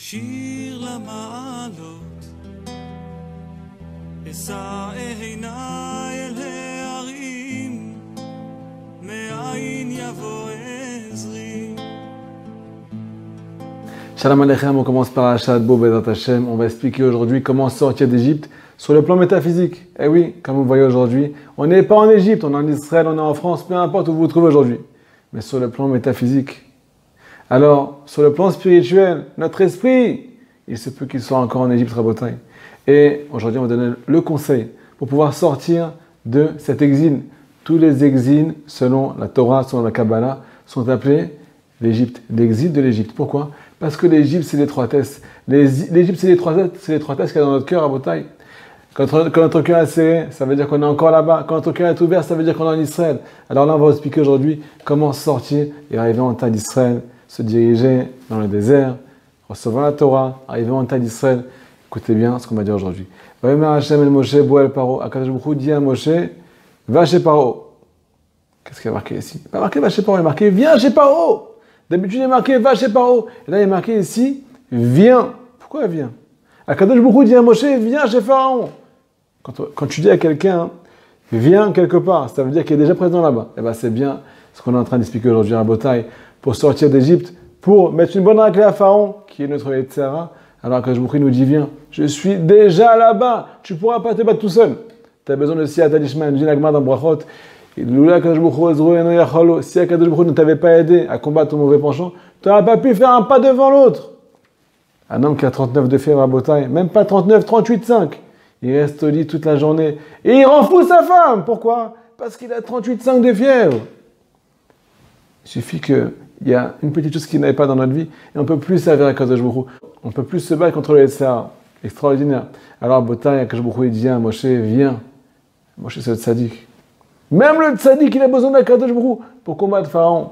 שיר למעלות, אשא עיניי אל ההרים, מאין יבוא עזרי. Shalom Aleichem, on commence par Achat Bo Bezrat Hashem. On va expliquer aujourd'hui comment sortir d'Égypte sur le plan métaphysique. Eh oui, comme vous voyez aujourd'hui, on n'est pas en Égypte, on est en Israël, on est en France, peu importe où vous vous trouvez aujourd'hui. Mais sur le plan métaphysique. Alors, sur le plan spirituel, notre esprit, il se peut qu'il soit encore en Égypte, Rabotai. Et aujourd'hui, on va donner le conseil pour pouvoir sortir de cet exil. Tous les exils, selon la Torah, selon la Kabbalah, sont appelés l'Égypte, l'exil de l'Égypte. Pourquoi ? Parce que l'Égypte, c'est l'étroitesse. L'Égypte, c'est l'étroitesse qu'il y a dans notre cœur, Rabotai. Quand notre cœur est serré, ça veut dire qu'on est encore là-bas. Quand notre cœur est ouvert, ça veut dire qu'on est en Israël. Alors là, on va vous expliquer aujourd'hui comment sortir et arriver en terre d'Israël, se diriger dans le désert, recevoir la Torah, arriver en terre d'Israël. Écoutez bien ce qu'on va dire aujourd'hui. Hashem el Moshe boel paro. Akadosh Baruch Hu dit à Moshe, va chez Paro. Qu'est-ce qu'il y a marqué ici? Il n'y a pas marqué va chez Paro, il y a marqué viens chez Paro. D'habitude, il y a marqué va chez Paro. Et là, il y a marqué ici viens. Pourquoi viens? Akadosh Baruch Hu dit à Moshe, viens chez Pharaon. Quand tu dis à quelqu'un, viens quelque part, ça veut dire qu'il est déjà présent là-bas. Et bien, c'est bien ce qu'on est en train d'expliquer aujourd'hui à Rabotai, pour sortir d'Égypte, pour mettre une bonne raclée à Pharaon, qui est notre Yetzirah. Alors que Akadosh Baruch Hu nous dit, viens, je suis déjà là-bas, tu ne pourras pas te battre tout seul. Tu as besoin de Siyata Dishman, dit l'Agmar dans Brachot. Si Akadosh Baruch Hu ne t'avait pas aidé à combattre ton mauvais penchant, tu n'auras pas pu faire un pas devant l'autre. Un homme qui a 39 de fièvre à Rabotai, même pas 39, 38,5. Il reste au lit toute la journée. Et il rend fou sa femme. Pourquoi? Parce qu'il a 38,5 de fièvre. Il suffit qu'il y a une petite chose qui n'aille pas dans notre vie et on ne peut plus servir à Kadosh Baruch Hu. On ne peut plus se battre contre le Yetzirah. Extraordinaire. Alors, Botaï, Kadosh Baruch Hu, il dit à Moshe, viens. Moshe, c'est le tzaddik. Même le tzaddik, il a besoin d'Akadosh Baruch Hu pour combattre Pharaon,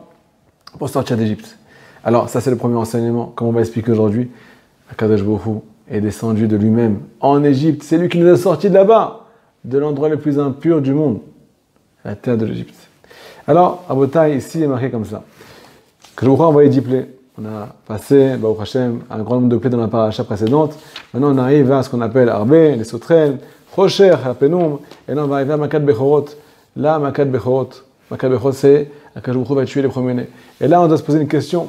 pour sortir d'Égypte. Alors, ça, c'est le premier enseignement, comme on va expliquer aujourd'hui. Akadosh Baruch Hu est descendu de lui-même en Égypte. C'est lui qui nous a sortis de là-bas, de l'endroit le plus impur du monde, la terre de l'Égypte. Alors, à Botaï, ici, il est marqué comme ça. Que je vous crois envoyer 10 plaies. On a passé, Baruch Hashem, un grand nombre de plaies dans la paracha précédente. Maintenant, on arrive à ce qu'on appelle Arbé, les sauterelles, Rocher, Hapenum, et là, on va arriver à Makat Bechorot. Là, Makat Bechorot. Makat Bechorot, c'est Akadosh Baruch Hu va tuer les premiers-nés. Et là, on doit se poser une question.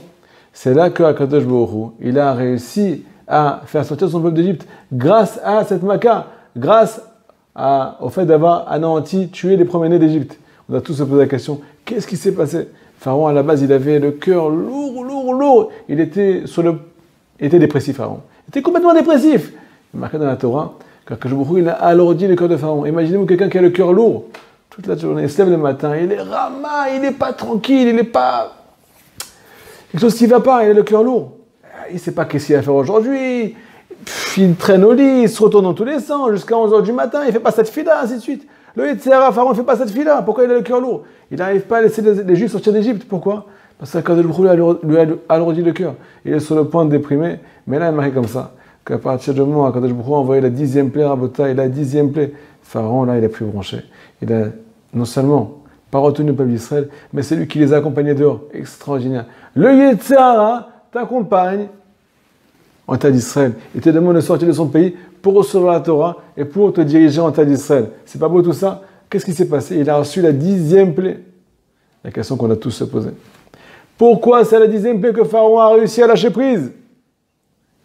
C'est là que Akadosh Baruch Hu, il a réussi à faire sortir son peuple d'Égypte grâce à cette Maca, grâce au fait d'avoir anéanti, tué les premiers-nés d'Égypte. On doit tous se poser la question, qu'est-ce qui s'est passé? Pharaon, à la base, il avait le cœur lourd. Il était dépressif, Pharaon. Il était complètement dépressif. Il est marqué dans la Torah qu'Akadosh Baruch Hu, il a alourdi le cœur de Pharaon. Imaginez-vous quelqu'un qui a le cœur lourd. Toute la journée, il se lève le matin, il est rama, il n'est pas tranquille, il n'est pas... Quelque chose qui ne va pas, il a le cœur lourd. Il ne sait pas qu'est-ce qu'il va faire aujourd'hui. Il traîne au lit, il se retourne dans tous les sens jusqu'à 11h du matin, il ne fait pas cette fila, ainsi de suite. Le Yetzirah, Pharaon ne fait pas cette fila. Pourquoi il a le cœur lourd? Il n'arrive pas à laisser les Juifs sortir d'Égypte. Pourquoi? Parce qu'Akadosh Baruch Hu lui a alourdi le cœur. Il est sur le point de déprimer, mais là il est marqué comme ça, qu'à partir du moment où Akadosh Baruch Hu a envoyé la 10e plaie à Rabotai, la 10e plaie, Pharaon là il a pu brancher. Il a non seulement pas retenu le peuple d'Israël, mais c'est lui qui les a accompagnés dehors. Extraordinaire. Le Yetzirah t'accompagne en terre d'Israël. Il te demande de sortir de son pays pour recevoir la Torah et pour te diriger en terre d'Israël. C'est pas beau tout ça? Qu'est-ce qui s'est passé? Il a reçu la 10e plaie. La question qu'on a tous se poser. Pourquoi c'est la 10e plaie que Pharaon a réussi à lâcher prise?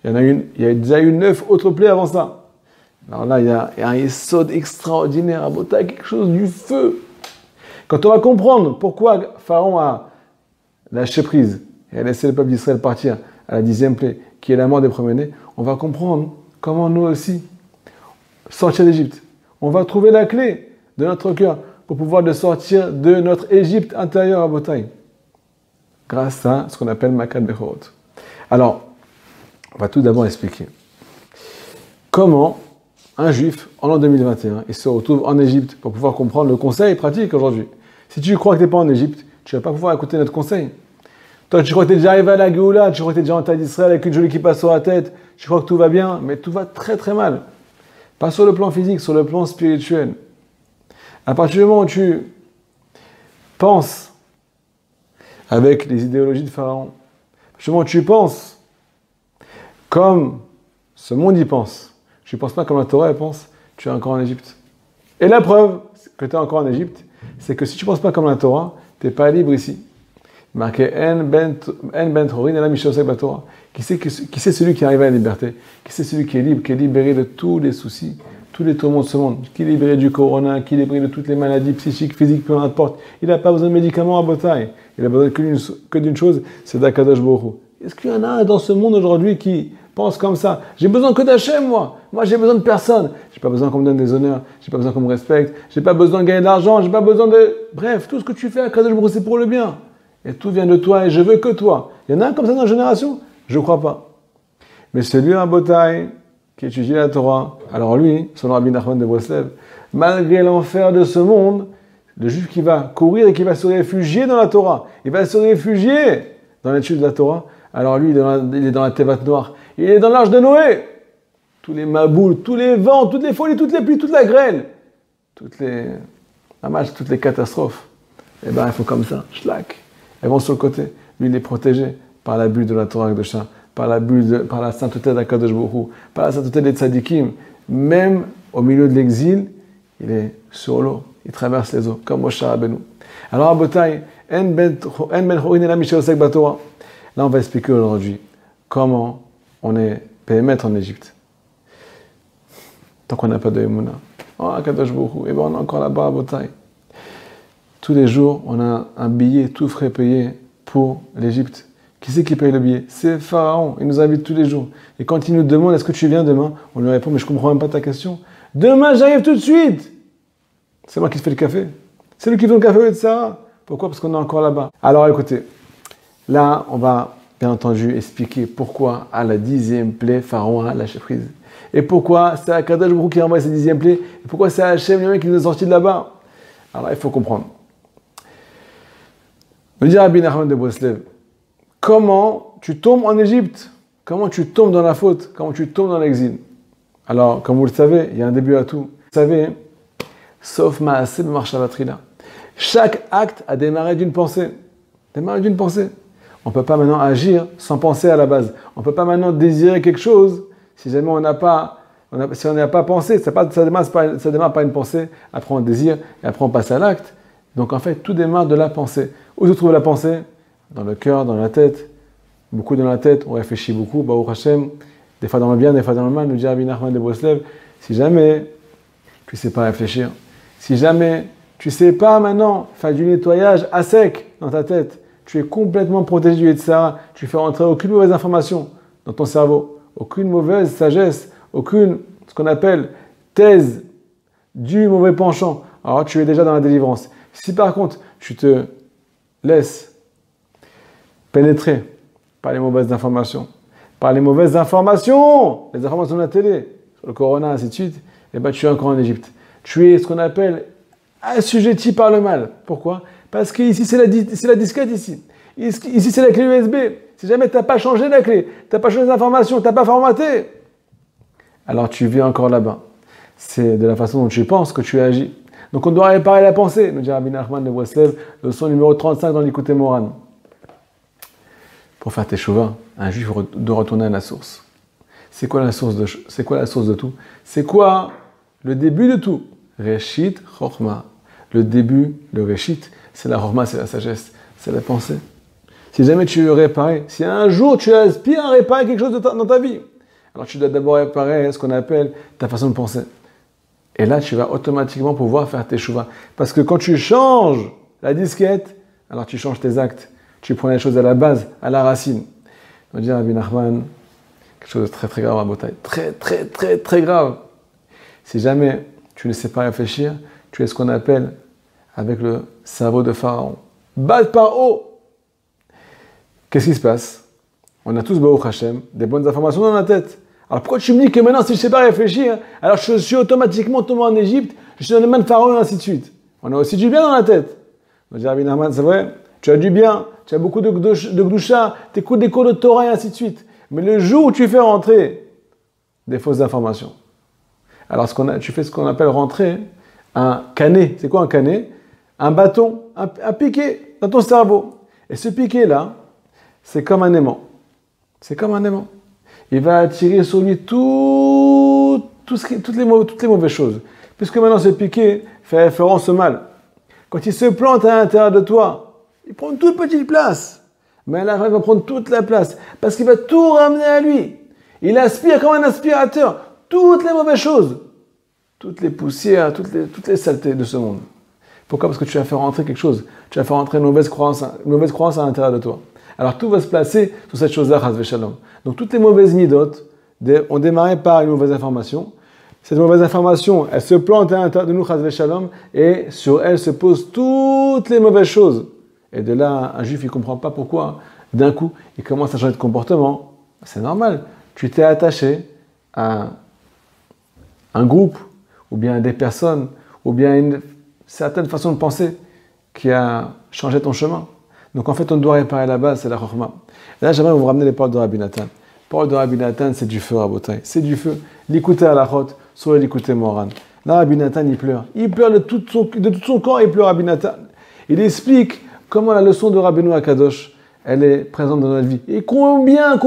Il y a déjà eu 9 autres plaies avant ça. Alors là, il y a un yesod extraordinaire à Botaï, quelque chose du feu. Quand on va comprendre pourquoi Pharaon a lâché prise et a laissé le peuple d'Israël partir à la 10e plaie, qui est la mort des premiers-nés, on va comprendre comment nous aussi sortir d'Égypte. On va trouver la clé de notre cœur pour pouvoir le sortir de notre Égypte intérieure à Botaï, grâce à ce qu'on appelle Makat Bechorot. Alors, on va tout d'abord expliquer comment un juif, en l'an 2021, il se retrouve en Égypte pour pouvoir comprendre le conseil pratique aujourd'hui. Si tu crois que tu n'es pas en Égypte, tu ne vas pas pouvoir écouter notre conseil. Toi, tu crois que tu es déjà arrivé à la Géoula, tu crois que tu es déjà en terre d'Israël avec une jolie qui passe sur la tête, tu crois que tout va bien, mais tout va très très mal. Pas sur le plan physique, sur le plan spirituel. À partir du moment où tu penses avec les idéologies de Pharaon, à partir du moment où tu penses Comme ce monde y pense, tu ne penses pas comme la Torah elle pense, tu es encore en Égypte. Et la preuve que tu es encore en Égypte, c'est que si tu ne penses pas comme la Torah, tu n'es pas libre ici. Marqué En ben Chorin et la Mishosek Batora. Qui c'est celui qui arrive à la liberté? Qui c'est celui qui est libre, qui est libéré de tous les soucis, tous les tourments de ce monde? Qui est libéré du corona, qui est libéré de toutes les maladies psychiques, physiques, peu importe. Il n'a pas besoin de médicaments à Botaï. Il a besoin que d'une chose, c'est d'Akadosh Baruch Hu. Est-ce qu'il y en a dans ce monde aujourd'hui qui pense comme ça? J'ai besoin que d'Hachem, moi. Moi, j'ai besoin de personne. J'ai pas besoin qu'on me donne des honneurs. J'ai pas besoin qu'on me respecte. J'ai pas besoin de gagner de l'argent. J'ai pas besoin de... Bref, tout ce que tu fais à Akadosh Baruch Hu, c'est pour le bien. Et tout vient de toi et je veux que toi. Il y en a un comme ça dans la génération? Je ne crois pas. Mais celui à Botaï qui étudie la Torah, alors lui, son Rabbi Nachman de Breslev, malgré l'enfer de ce monde, le juif qui va courir et qui va se réfugier dans la Torah, il va se réfugier dans l'étude de la Torah, alors lui, il est dans la Tevat noire, il est dans l'arche de Noé. Tous les maboules, tous les vents, toutes les folies, toutes les pluies, toute la grêle, toutes les catastrophes, eh bien, il faut comme ça, schlack. Elles vont sur le côté. Lui, il est protégé par la bulle de la Torah Kedosha, par la sainteté d'Akadosh Baruch Hu, par la sainteté des tzadikim. Même au milieu de l'exil, il est sur l'eau. Il traverse les eaux, comme Moshe Rabbeinu. Alors, à Botaï, En ben Chorin et la Mishosek Batora. Là, on va expliquer aujourd'hui comment on est périmètre en Égypte. Tant qu'on n'a pas de Emouna. Oh, Akadosh Baruch Hu. Et bien, on est encore là-bas à Botaï. Tous les jours, on a un billet tout frais payé pour l'Égypte. Qui c'est qui paye le billet? C'est Pharaon. Il nous invite tous les jours. Et quand il nous demande, est-ce que tu viens demain? On lui répond, mais je ne comprends même pas ta question. Demain, j'arrive tout de suite. C'est moi qui te fais le café. C'est lui qui fait le café de Sarah. Pourquoi? Parce qu'on est encore là-bas. Alors écoutez, là, on va bien entendu expliquer pourquoi à la 10e plaie, Pharaon a lâché prise. Et pourquoi c'est Akadosh Baruch Hu qui envoie cette 10e plaie. Et pourquoi c'est Hachem lui-même qui nous a sortis de là-bas. Alors il faut comprendre. Me dit Rabbi Nachman de Breslev, comment tu tombes en Égypte? Comment tu tombes dans la faute? Comment tu tombes dans l'exil? Alors, comme vous le savez, il y a un début à tout. Vous savez, sauf Maaseh B'Marshavatrila. Chaque acte a démarré d'une pensée. Démarré d'une pensée. On ne peut pas maintenant agir sans penser à la base. On ne peut pas maintenant désirer quelque chose si jamais on n'a pas pensé. Ça démarre par une pensée, après on désire et après on passe à l'acte. Donc en fait, tout démarre de la pensée. Où se trouve la pensée? Dans le cœur, dans la tête. Beaucoup dans la tête, on réfléchit beaucoup. Baruch Hashem, des fois dans le bien, des fois dans le mal, nous dit Rabbi Nachman de Breslev. Si jamais tu ne sais pas réfléchir, si jamais tu ne sais pas maintenant faire du nettoyage à sec dans ta tête, tu es complètement protégé du Yetzirah, tu fais rentrer aucune mauvaise information dans ton cerveau, aucune mauvaise sagesse, aucune, ce qu'on appelle, thèse du mauvais penchant. Alors tu es déjà dans la délivrance. Si par contre, tu te laisses pénétrer par les mauvaises informations, les informations de la télé, sur le corona, ainsi de suite, et ben tu es encore en Égypte. Tu es ce qu'on appelle assujetti par le mal. Pourquoi? Parce qu'ici, c'est la disquette ici. Ici, c'est la clé USB. Si jamais tu n'as pas changé la clé, tu n'as pas changé les informations, tu n'as pas formaté, alors tu vis encore là-bas. C'est de la façon dont tu penses que tu agis. Donc on doit réparer la pensée, nous dit Rabbi Nachman de Breslev, leçon numéro 35 dans l'Ikouté Moran. Pour faire tes chouvas, un juif doit retourner à la source. C'est quoi la source de tout? C'est quoi le début de tout? Reshit Chochma. Le début, le Reshit, c'est la Chochma, c'est la sagesse, c'est la pensée. Si jamais tu veux réparer, si un jour tu aspires à réparer quelque chose dans ta vie, alors tu dois d'abord réparer ce qu'on appelle ta façon de penser. Et là, tu vas automatiquement pouvoir faire tes chouvas. Parce que quand tu changes la disquette, alors tu changes tes actes. Tu prends les choses à la base, à la racine. On va dire à Rabbi Nachman, quelque chose de très très grave à Botaï. Très très très très grave. Si jamais tu ne sais pas réfléchir, tu es ce qu'on appelle, avec le cerveau de Pharaon, bas par haut. Qu'est-ce qui se passe? On a tous, Baruch Hashem, des bonnes informations dans la tête. Alors pourquoi tu me dis que maintenant, si je ne sais pas réfléchir, alors je suis automatiquement tombé en Égypte, je suis dans les mains de Pharaon et ainsi de suite? On a aussi du bien dans la tête. On va dire à Rabbi Nachman, c'est vrai, tu as du bien, tu as beaucoup de gdusha, tu écoutes des cours de Torah et ainsi de suite. Mais le jour où tu fais rentrer des fausses informations, alors tu fais ce qu'on appelle rentrer un canet. C'est quoi un canet? Un bâton, un piquet dans ton cerveau. Et ce piquet-là, c'est comme un aimant. C'est comme un aimant. il va attirer sur lui toutes les mauvaises choses. Puisque maintenant ce piqué fait référence au mal. Quand il se plante à l'intérieur de toi, il prend une toute petite place. Mais à la fin, il va prendre toute la place. Parce qu'il va tout ramener à lui. Il aspire comme un aspirateur toutes les mauvaises choses. Toutes les poussières, toutes les saletés de ce monde. Pourquoi? Parce que tu as fait rentrer quelque chose. Tu as fait rentrer une mauvaise croyance à l'intérieur de toi. Alors tout va se placer sur cette chose-là, chas v'shalom. Donc toutes les mauvaises midotes ont démarré par une mauvaise information. Cette mauvaise information, elle se plante à l'intérieur de nous, chas v'shalom, et sur elle se posent toutes les mauvaises choses. Et de là, un juif, il ne comprend pas pourquoi, d'un coup, il commence à changer de comportement. C'est normal. Tu t'es attaché à un groupe, ou bien à des personnes, ou bien à une certaine façon de penser qui a changé ton chemin. Donc en fait, on doit réparer la base, c'est la chorma. Et là, j'aimerais vous ramener les paroles de Rabbi Nathan. Les paroles de Rabbi Nathan, c'est du feu, Rabotai. C'est du feu. L'écouter à la chôte, sur l'écouter Moran. Là, Rabbi Nathan, il pleure. Il pleure de tout son corps, il pleure Rabbi Nathan. Il explique comment la leçon de Rabbeinu Akadosh, elle est présente dans notre vie. Et combien,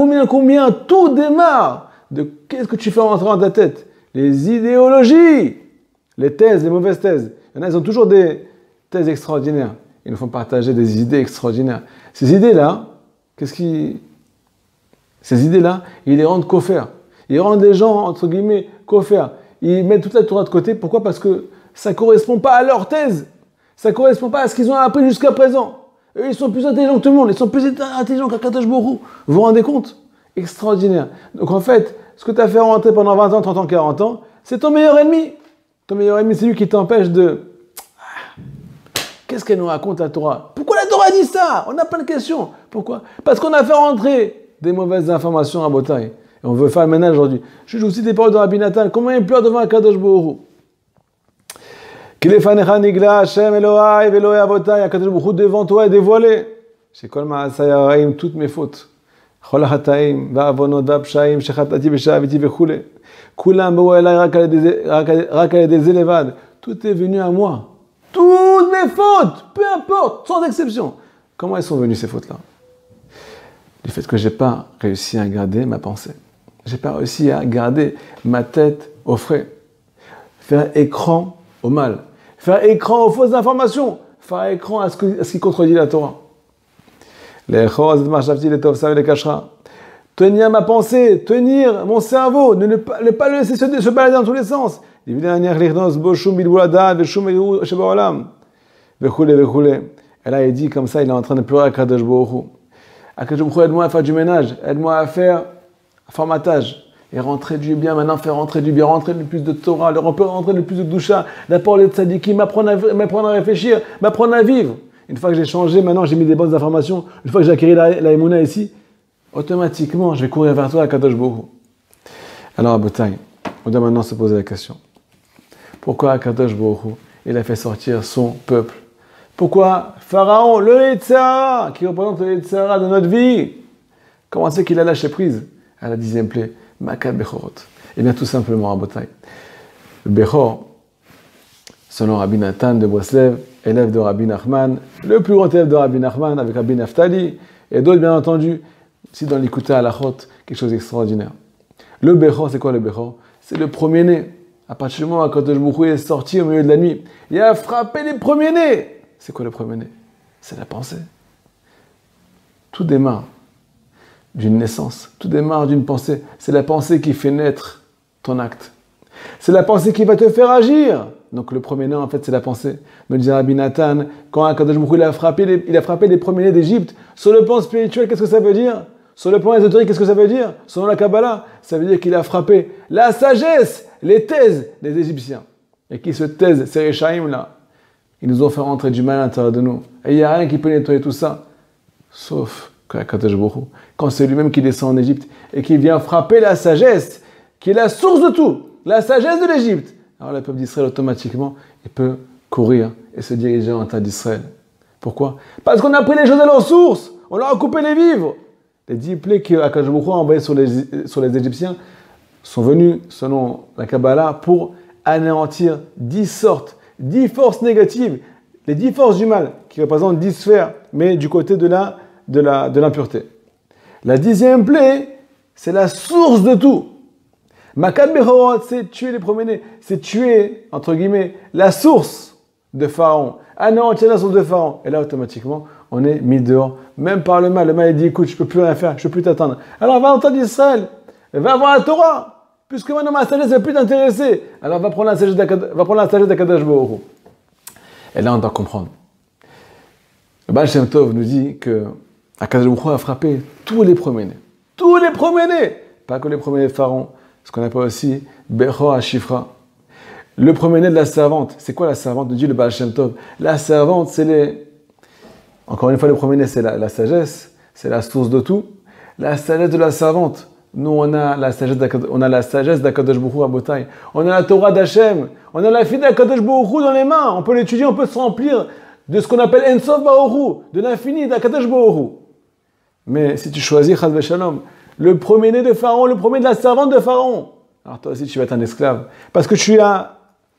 tout démarre de qu'est-ce que tu fais rentrer dans ta tête. Les idéologies, les thèses, les mauvaises thèses. Il y en a, ils ont toujours des thèses extraordinaires. Ils nous font partager des idées extraordinaires. Ces idées-là, ces idées-là, ils les rendent coffers. Ils rendent les gens, entre guillemets, coffers. Ils mettent toute la Torah de côté. Pourquoi? Parce que ça ne correspond pas à leur thèse. Ça ne correspond pas à ce qu'ils ont appris jusqu'à présent. Eux, ils sont plus intelligents que tout le monde. Ils sont plus intelligents qu'Akadosh Baruch Hu. Vous vous rendez compte? Extraordinaire. Donc en fait, ce que tu as fait rentrer pendant 20 ans, 30 ans, 40 ans, c'est ton meilleur ennemi. Ton meilleur ennemi, c'est lui qui t'empêche de... Qu'est-ce qu'elle nous raconte la Torah? Pourquoi la Torah dit ça? On a plein de questions. Pourquoi? Parce qu'on a fait rentrer des mauvaises informations à Botaï. Et on veut faire le ménage aujourd'hui. Je vous cite les paroles de Rabbi Nathan. Comment il pleure devant Akadosh Baruch Hu? Kilefanecha nigla Hashem Elohai ve'Elohei Avotai. Akadosh Baruch Hu devant toi est dévoilé. Shekol ma'asai haraim, toutes mes fautes. Chol hataim va'avonot va'pshaim shechatati v'shaviti v'chule. Kulam bo'u elai rak al yedei ze levad. Tout est venu à moi. Toutes mes fautes, peu importe, sans exception. Comment elles sont venues ces fautes-là? Du fait que je n'ai pas réussi à garder ma pensée. Je n'ai pas réussi à garder ma tête au frais. Faire écran au mal. Faire écran aux fausses informations. Faire écran à ce qui contredit la Torah. Tenir ma pensée, tenir mon cerveau, ne pas le laisser se balader dans tous les sens. Elle a dit comme ça, il est en train de pleurer à Kadosh Baruch Hu. Akadosh Baruch Hu, aide-moi à faire du ménage, aide-moi à faire un formatage. Et rentrer du bien, maintenant faire rentrer du bien, rentrer le plus de Torah, rentrer le plus de Doucha, la parole de Tzadiki, m'apprendre à réfléchir, m'apprendre à vivre. Une fois que j'ai changé, maintenant j'ai mis des bonnes informations, une fois que j'ai acquis la Emouna ici, automatiquement je vais courir vers toi à Kadosh Baruch Hu. Alors à Botaï, on doit maintenant se poser la question. Pourquoi Akadosh Baruch Hu, il a fait sortir son peuple? Pourquoi Pharaon, le Yetzirah, qui représente le Yetzirah de notre vie, comment c'est qu'il a lâché prise à la 10e plaie, Makat Bechorot? Eh bien tout simplement à Botaï. Le Bechor, selon Rabbi Nathan de Breslev, élève de Rabbi Nachman, le plus grand élève de Rabbi Nachman avec Rabbi Naftali, et d'autres bien entendu, aussi dans l'Ikuta Halachot, quelque chose d'extraordinaire. Le Bechor, c'est quoi le Bechor? C'est le premier-né. À partir du moment où Akadosh Baruch Hu est sorti au milieu de la nuit, il a frappé les premiers-nés. C'est quoi le premier-né? C'est la pensée. Tout démarre d'une naissance. Tout démarre d'une pensée. C'est la pensée qui fait naître ton acte. C'est la pensée qui va te faire agir. Donc le premier-né, en fait, c'est la pensée. Me dit Rabbi Nathan, quand Akadosh Baruch Hu il a frappé les premiers-nés d'Égypte, sur le plan spirituel, qu'est-ce que ça veut dire? Sur le plan ésotérique, qu'est-ce que ça veut dire? Selon la Kabbalah, ça veut dire qu'il a frappé la sagesse, les thèses des Égyptiens. Et qui se taisent, ces Réchaïm là, ils nous ont fait rentrer du mal à l'intérieur de nous. Et il n'y a rien qui peut nettoyer tout ça, sauf Akadosh Baruch Hu, quand c'est lui-même qui descend en Égypte et qui vient frapper la sagesse, qui est la source de tout, la sagesse de l'Égypte. Alors le peuple d'Israël, automatiquement, il peut courir et se diriger en terre d'Israël. Pourquoi? Parce qu'on a pris les choses à leur source, on leur a coupé les vivres. Les 10 plaies qu'Akadosh Baruch Hu a envoyées sur les Égyptiens sont venus, selon la Kabbalah, pour anéantir 10 sortes, 10 forces négatives, les 10 forces du mal, qui représentent 10 sphères, mais du côté de l'impureté. La 10e plaie, c'est la source de tout. Makat Bechorot, c'est tuer les premiers-nés, c'est tuer, entre guillemets, la source de Pharaon. Anéantir la source de Pharaon. Et là, automatiquement, on est mis dehors, même par le mal. Le mal, il dit, écoute, je ne peux plus rien faire, je ne peux plus t'attendre. Alors, va entendre Israël, va voir la Torah. Puisque maintenant ma sagesse ne va plus t'intéresser, alors va prendre la sagesse d'Akadosh Baruch Hu. Et là, on doit comprendre. Le Baal Shem Tov nous dit que Akadosh Baruch Hu a frappé tous les premiers-nés. Tous les premiers-nés. Pas que les premiers-nés de Pharaon, ce qu'on appelle aussi Bechor HaShifra. Le premier-né de la servante. C'est quoi la servante? Nous dit le Baal Shem Tov. La servante, c'est les... Encore une fois, le premier-né, c'est la sagesse. C'est la source de tout. La sagesse de la servante. Nous, on a la sagesse d'Akadosh Baruch Hu à Botaï. On a la Torah d'Hachem. On a la fille d'Akadosh Baruch Hu dans les mains. On peut l'étudier, on peut se remplir de ce qu'on appelle En Sof Baruch Hu, de l'infini d'Akadosh Baruch Hu. Mais si tu choisis Chas v'Shalom, le premier-né de Pharaon, le premier de la servante de Pharaon, alors toi aussi tu vas être un esclave. Parce que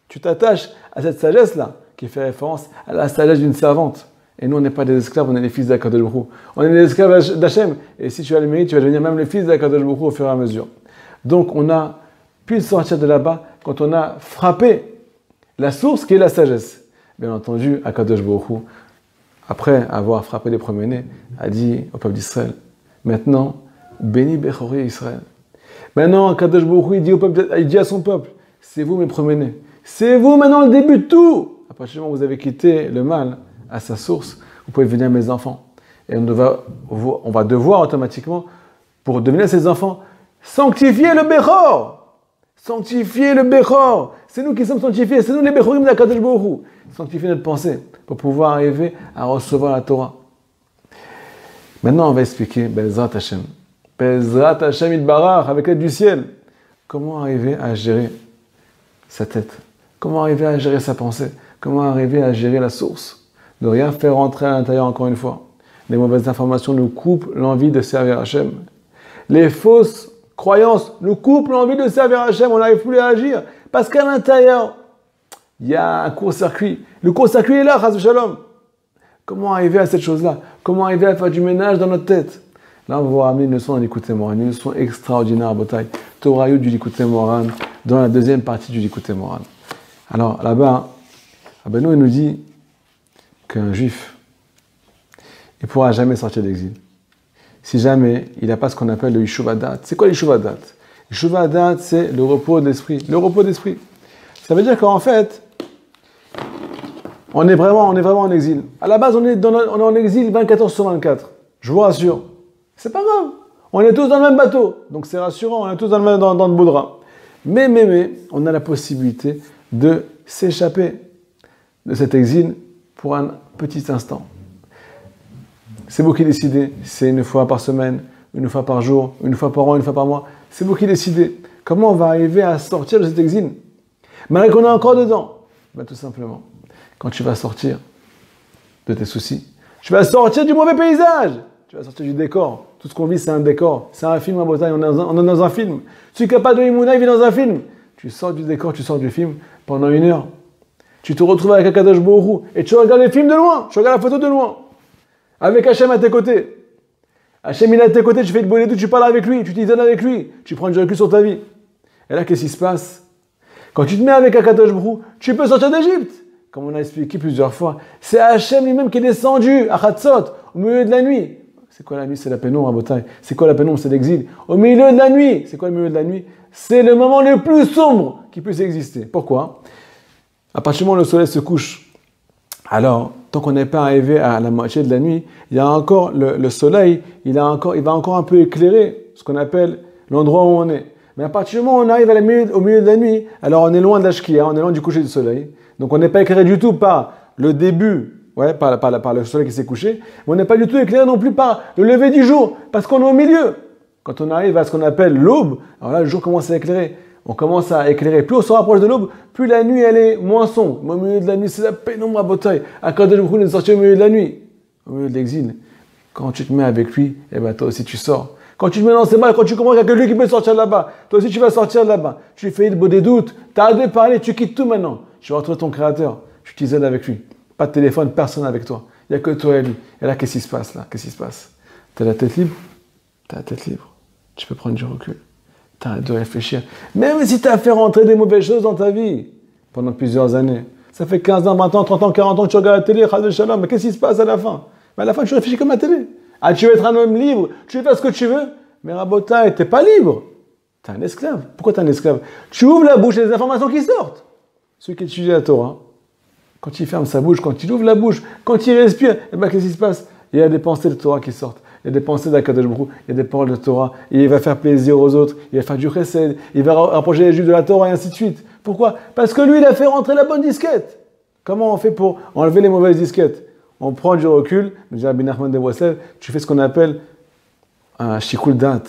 tu t'attaches à cette sagesse-là, qui fait référence à la sagesse d'une servante. Et nous, on n'est pas des esclaves, on est les fils d'Akadosh Baruch Hu. On est des esclaves d'Hachem. Et si tu as le mérite, tu vas devenir même le fils d'Akadosh Baruch Hu au fur et à mesure. Donc, on a pu sortir de là-bas quand on a frappé la source qui est la sagesse. Bien entendu, Akadosh Baruch Hu, après avoir frappé les premiers-nés, a dit au peuple d'Israël, maintenant, béni Bechoré Israël. Maintenant, Akadosh Baruch Hu, il dit à son peuple, c'est vous mes premiers-nés. C'est vous maintenant le début de tout. À partir du moment où vous avez quitté le mal, à sa source, vous pouvez devenir mes enfants. Et on va devoir automatiquement, pour devenir ses enfants, sanctifier le Bechor. Sanctifier le Bechor. C'est nous qui sommes sanctifiés, c'est nous les Bechorim d'Akadosh Baruch Hu. Sanctifier notre pensée pour pouvoir arriver à recevoir la Torah. Maintenant, on va expliquer Bezrat Hashem. Bezrat Hashem Yitbarach, avec l'aide du ciel. Comment arriver à gérer sa tête? Comment arriver à gérer sa pensée? Comment arriver à gérer la source? De rien faire rentrer à l'intérieur encore une fois. Les mauvaises informations nous coupent l'envie de servir Hachem. Les fausses croyances nous coupent l'envie de servir Hachem. On n'arrive plus à agir. Parce qu'à l'intérieur, il y a un court-circuit. Le court-circuit est là, Chas v'Shalom. Comment arriver à cette chose-là? Comment arriver à faire du ménage dans notre tête? Là, on va vous ramener une leçon dans l'Likutei Moharan. Une leçon extraordinaire à Botaï. Torah Yud du Likutei Moharan, dans la deuxième partie du Likutei Moharan. Alors, là-bas, Rabbeinu nous dit qu'un juif, il ne pourra jamais sortir d'exil. Si jamais il n'a pas ce qu'on appelle le Yishuv Da'at. C'est quoi le Yishuv Da'at? Le Yishuv Da'at, c'est le repos d'esprit. Le repos d'esprit. Ça veut dire qu'en fait, on est vraiment en exil. À la base, on est en exil 24 heures sur 24. Je vous rassure. C'est pas grave. On est tous dans le même bateau. Donc c'est rassurant, on est tous dans le beau drap. Mais, on a la possibilité de s'échapper de cet exil pour un petit instant. C'est vous qui décidez. C'est une fois par semaine, une fois par jour, une fois par an, une fois par mois. C'est vous qui décidez. Comment on va arriver à sortir de cet exil? Malgré qu'on est encore dedans. Ben, tout simplement, quand tu vas sortir de tes soucis, tu vas sortir du mauvais paysage. Tu vas sortir du décor. Tout ce qu'on vit, c'est un décor. C'est un film à Botaï. On est dans un film. Celui qui n'a pas de Imouna, il vit dans un film. Tu sors du décor, tu sors du film pendant 1 heure. Tu te retrouves avec Akadosh Baruch Hu et tu regardes les films de loin, tu regardes la photo de loin. Avec Hachem à tes côtés. Hachem il est à tes côtés, tu fais le bonnet, tu parles avec lui, tu t'isoles avec lui, tu prends du recul sur ta vie. Et là, qu'est-ce qui se passe? Quand tu te mets avec Akadosh Baruch Hu, tu peux sortir d'Égypte. Comme on a expliqué plusieurs fois, c'est Hachem lui-même qui est descendu à Hatzot, au milieu de la nuit. C'est quoi la nuit? C'est la pénombre à Botaï. C'est quoi la pénombre? C'est l'exil. Au milieu de la nuit. C'est quoi le milieu de la nuit? C'est le moment le plus sombre qui puisse exister. Pourquoi? À partir du moment où le soleil se couche, alors, tant qu'on n'est pas arrivé à la moitié de la nuit, il y a encore le soleil, il va encore un peu éclairer ce qu'on appelle l'endroit où on est. Mais à partir du moment où on arrive au milieu de la nuit, alors on est loin de la Shkia, on est loin du coucher du soleil. Donc on n'est pas éclairé du tout par le début, par le soleil qui s'est couché, mais on n'est pas du tout éclairé non plus par le lever du jour, parce qu'on est au milieu. Quand on arrive à ce qu'on appelle l'aube, alors là, le jour commence à éclairer. On commence à éclairer. Plus on se rapproche de l'aube, plus la nuit, elle est moins sombre. Mais au milieu de la nuit, c'est la pénombre à Botaï. Akadosh Baruch Hu est sorti au milieu de la nuit, au milieu de l'exil. Quand tu te mets avec lui, eh ben toi aussi tu sors. Quand tu te mets dans ses mains, quand tu comprends qu'il n'y a que lui qui peut sortir de là-bas, toi aussi tu vas sortir de là-bas. Tu fais des doutes, tu as arrêté de parler, tu quittes tout maintenant. Tu vas retrouver ton Créateur, tu t'isoles avec lui. Pas de téléphone, personne avec toi. Il n'y a que toi et lui. Et là, qu'est-ce qui se passe là? Qu'est-ce qui se passe? Tu as la tête libre? Tu as la tête libre. tu peux prendre du recul. T'arrêtes de réfléchir. Même si tu as fait rentrer des mauvaises choses dans ta vie pendant plusieurs années. Ça fait 15 ans, 20 ans, 30 ans, 40 ans que tu regardes la télé, mais qu'est-ce qui se passe à la fin? Mais à la fin, tu réfléchis comme la télé. Ah, tu veux être un homme libre, tu veux faire ce que tu veux, mais Rabotai, t'es pas libre. T'es un esclave. Pourquoi t'es un esclave? Tu ouvres la bouche et les informations qui sortent. Celui qui étudie la Torah, quand il ferme sa bouche, quand il ouvre la bouche, quand il respire, eh ben, qu'est-ce qui se passe? Il y a des pensées de Torah qui sortent. Il y a des pensées d'Akadosh Baruch Hu, il y a des paroles de Torah, et il va faire plaisir aux autres, il va faire du chesed, il va rapprocher les juifs de la Torah, et ainsi de suite. Pourquoi? Parce que lui, il a fait rentrer la bonne disquette. Comment on fait pour enlever les mauvaises disquettes? On prend du recul, me dit Rabbi Nachman de Breslev, tu fais ce qu'on appelle un shikul dat.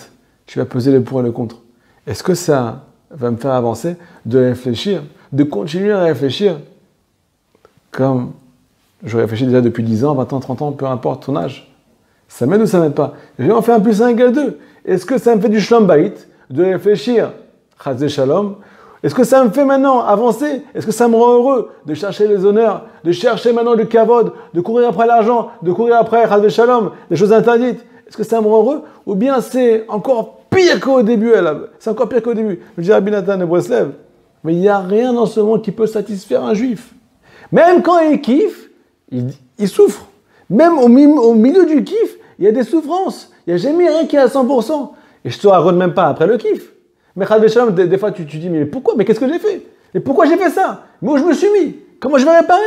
Tu vas peser le pour et le contre. Est-ce que ça va me faire avancer de réfléchir, de continuer à réfléchir comme je réfléchis déjà depuis 10 ans, 20 ans, 30 ans, peu importe ton âge? Ça m'aide ou ça m'aide pas? Je vais en faire un plus 1 égale 2. Est-ce que ça me fait du shalom bayit, de réfléchir, chazé shalom? Est-ce que ça me fait maintenant avancer? Est-ce que ça me rend heureux de chercher les honneurs, de chercher maintenant du kavod, de courir après l'argent, de courir après chazé shalom, des choses interdites? Est-ce que ça me rend heureux? Ou bien c'est encore pire qu'au début? C'est encore pire qu'au début. Je dis à Rabbi Nathan de Breslev, mais il n'y a rien dans ce monde qui peut satisfaire un juif. Même quand il kiffe, il souffre. Même au milieu du kiff, il y a des souffrances. Il n'y a jamais rien qui est à 100%. Et je ne te raconte même pas après le kiff. Mais Chad Veshalom, des fois tu dis, mais pourquoi? Mais qu'est-ce que j'ai fait? Et pourquoi j'ai fait ça? Mais où je me suis mis? Comment je vais réparer?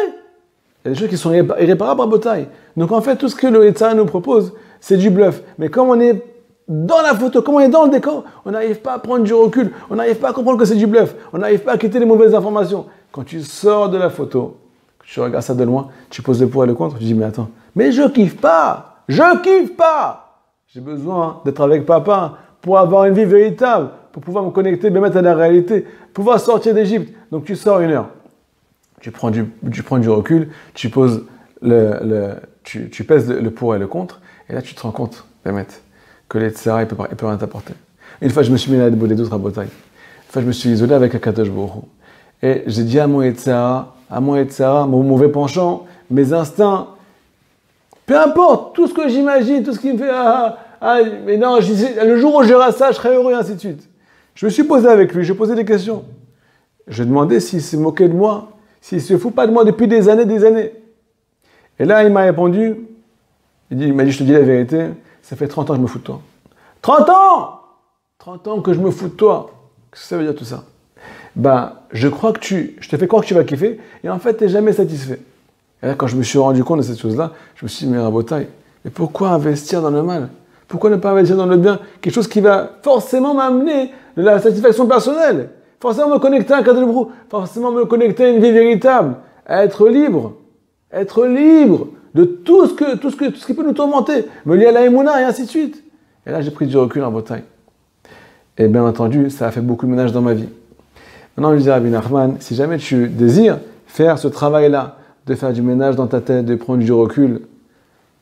Il y a des choses qui sont irréparables à Botaï. Donc en fait, tout ce que le Yetzirah nous propose, c'est du bluff. Mais comme on est dans la photo, comme on est dans le décor, on n'arrive pas à prendre du recul. On n'arrive pas à comprendre que c'est du bluff. On n'arrive pas à quitter les mauvaises informations. Quand tu sors de la photo, tu regardes ça de loin, tu poses le pour et le contre, tu dis, mais attends, mais je kiffe pas! Je kiffe pas! J'ai besoin d'être avec papa pour avoir une vie véritable, pour pouvoir me connecter, me mettre à la réalité, pouvoir sortir d'Égypte. Donc tu sors 1 heure, tu prends du recul, tu poses tu pèses le pour et le contre, et là tu te rends compte, Bémet, que les Yetzirah, il peut rien t'apporter. Une fois, je me suis mis à des d'autres à Botaï. Une fois, je me suis isolé avec Akadosh Baruch Hu. Et j'ai dit à mon Yetzirah, mon mauvais penchant, mes instincts, peu importe, tout ce que j'imagine, tout ce qui me fait mais non, le jour où je verrai ça, je serai heureux, et ainsi de suite. Je me suis posé avec lui, j'ai posé des questions. Je lui ai demandé s'il s'est moqué de moi, s'il se fout pas de moi depuis des années. Et là, il m'a répondu, il m'a dit, je te dis la vérité, ça fait 30 ans que je me fous de toi. 30 ans 30 ans que je me fous de toi. Qu'est-ce que ça veut dire tout ça? Je crois que je te fais croire que tu vas kiffer, et en fait, tu n'es jamais satisfait. Et là, quand je me suis rendu compte de cette chose-là, je me suis dit, mais Rabotai, mais pourquoi investir dans le mal? Pourquoi ne pas investir dans le bien? Quelque chose qui va forcément m'amener de la satisfaction personnelle, forcément me connecter à un cadre de brou, forcément me connecter à une vie véritable, à être libre de tout ce qui peut nous tourmenter, me lier à la Emouna et ainsi de suite. Et là, j'ai pris du recul en Rabotai. Et bien entendu, ça a fait beaucoup de ménage dans ma vie. Maintenant, je dis à Rabbi Nachman, si jamais tu désires faire ce travail-là, de faire du ménage dans ta tête, de prendre du recul,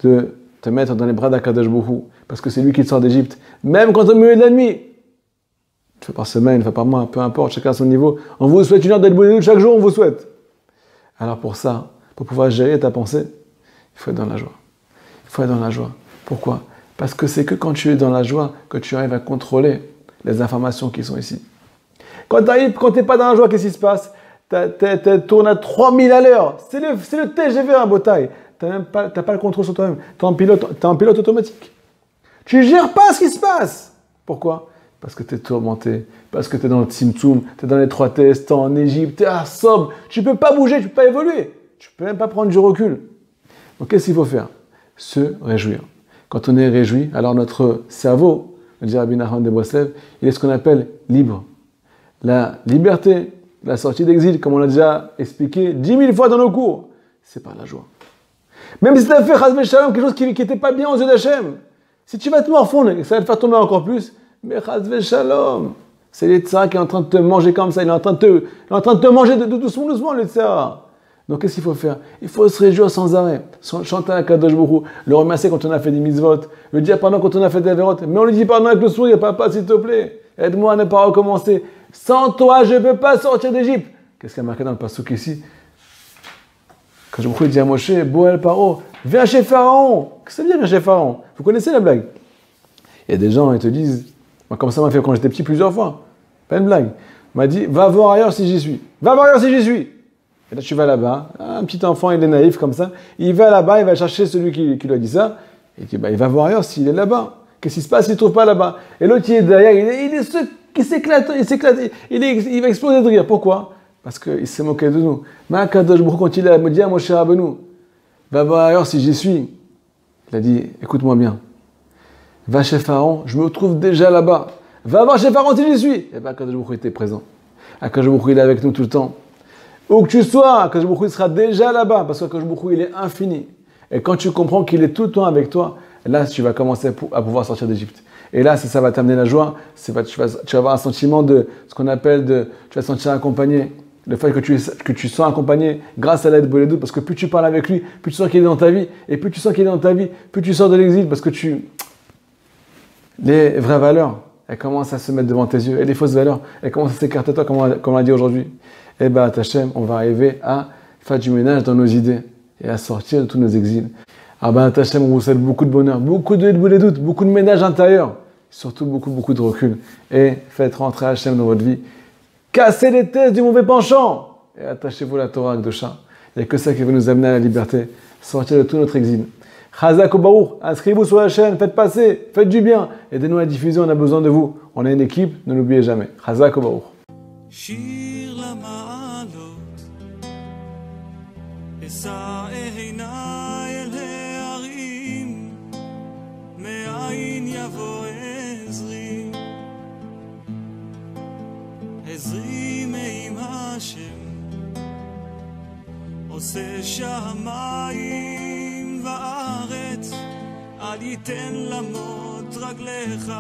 de te mettre dans les bras d'Akadosh Baruch Hu, parce que c'est lui qui te sort d'Égypte, même quand au milieu de la nuit, une fois par semaine, une fois par mois, peu importe, chacun à son niveau, on vous souhaite 1 heure d'El chaque jour, on vous souhaite. Alors pour ça, pour pouvoir gérer ta pensée, il faut être dans la joie. Il faut être dans la joie. Pourquoi? Parce que c'est que quand tu es dans la joie que tu arrives à contrôler les informations qui sont ici. Quand tu n'es pas dans la joie, qu'est-ce qui se passe? Tu tournes à 3000 à l'heure. C'est le TGV à Botaï. Tu n'as pas le contrôle sur toi-même. Tu es en pilote automatique. Tu ne gères pas ce qui se passe. Pourquoi? Parce que tu es tourmenté. Parce que tu es dans le Tzimtzum. Tu es dans l'étroitesse. Tu es en Égypte. Tu es à Sob. Tu ne peux pas bouger. Tu ne peux pas évoluer. Tu ne peux même pas prendre du recul. Donc qu'est-ce qu'il faut faire? Se réjouir. Quand on est réjoui, alors notre cerveau, le dit Rabbi Nachman de Breslev, il est ce qu'on appelle libre. La liberté, la sortie d'exil, comme on l'a déjà expliqué 10 000 fois dans nos cours, c'est par la joie. Même si tu as fait Chaz Veshalom, quelque chose qui n'était pas bien aux yeux d'Hachem, si tu vas te morfondre, ça va te faire tomber encore plus, mais Chaz Veshalom, c'est l'Yetzirah qui est en train de te manger comme ça, il est en train de te manger de doucement, l'Yetzirah. Donc qu'est-ce qu'il faut faire? Il faut se réjouir sans arrêt, chanter à Kadosh Baruch Hu, le remercier quand on a fait des mitzvot, le dire pardon quand on a fait des avérotes, mais on lui dit pardon avec le sourire, papa s'il te plaît, aide-moi à ne pas recommencer. Sans toi, je ne peux pas sortir d'Égypte. Qu'est-ce qu'il y a marqué dans le passouk ici? Quand je me dis à Moshe, Boel Paro, viens chez Pharaon. Qu'est-ce que ça veut dire, viens chez Pharaon? Vous connaissez la blague? Il y a des gens, ils te disent, Moi, comme ça m'a fait quand j'étais petit plusieurs fois. Pas une blague. Il m'a dit, va voir ailleurs si j'y suis. Va voir ailleurs si j'y suis. Et là, tu vas là-bas. Un petit enfant, il est naïf comme ça. Il va là-bas, il va chercher celui qui lui a dit ça. Et il dit, bah, il va voir ailleurs s'il est là-bas. Qu'est-ce qui se passe s'il ne trouve pas là-bas? Et l'autre, il est derrière, il est ceux qui s'éclate, il va exploser de rire. Pourquoi? Parce qu'il s'est moqué de nous. Mais Akadosh Baruch Hu, quand il a me dit à mon cher Rabbeinu, va voir ailleurs si j'y suis. Il a dit, écoute-moi bien. Va chez Pharaon, je me trouve déjà là-bas. Va voir chez Pharaon si j'y suis. Et bien, Akadosh Baruch Hu était présent. Akadosh Baruch Hu, il est avec nous tout le temps. Où que tu sois, Akadosh Baruch Hu, il sera déjà là-bas. Parce qu'Akadosh Baruch Hu, il est infini. Et quand tu comprends qu'il est tout le temps avec toi, là, tu vas commencer à pouvoir sortir d'Égypte. Et là, ça va t'amener la joie. Tu vas avoir un sentiment de ce qu'on appelle tu vas te sentir accompagné. Le fait que tu sens accompagné grâce à l'aide Bolédoute, parce que plus tu parles avec lui, plus tu sens qu'il est dans ta vie. Et plus tu sens qu'il est dans ta vie, plus tu sors de l'exil, parce que les vraies valeurs, elles commencent à se mettre devant tes yeux. Et les fausses valeurs, elles commencent à s'écarter de toi, comme on l'a dit aujourd'hui. Et bien, Hachem, on va arriver à faire du ménage dans nos idées et à sortir de tous nos exils. Ah ben, Hachem, on vous souhaite beaucoup de bonheur, beaucoup de doutes, beaucoup de ménage intérieur, surtout beaucoup de recul. Et faites rentrer Hachem dans votre vie. Cassez les thèses du mauvais penchant et attachez-vous la Torah Akdosha. Il n'y a que ça qui va nous amener à la liberté, sortir de tout notre exil. Chazak ou Baruch, inscrivez-vous sur la chaîne, faites passer, faites du bien, aidez-nous à diffuser, on a besoin de vous. On est une équipe, ne l'oubliez jamais. Chazak ou Baruch. שיר למעלות, אשא עיניי אל ההרים, מאין יבוא עזרי, עזרי מעם השם, עושה שמיים וארץ, אל ייתן למוט רגליך.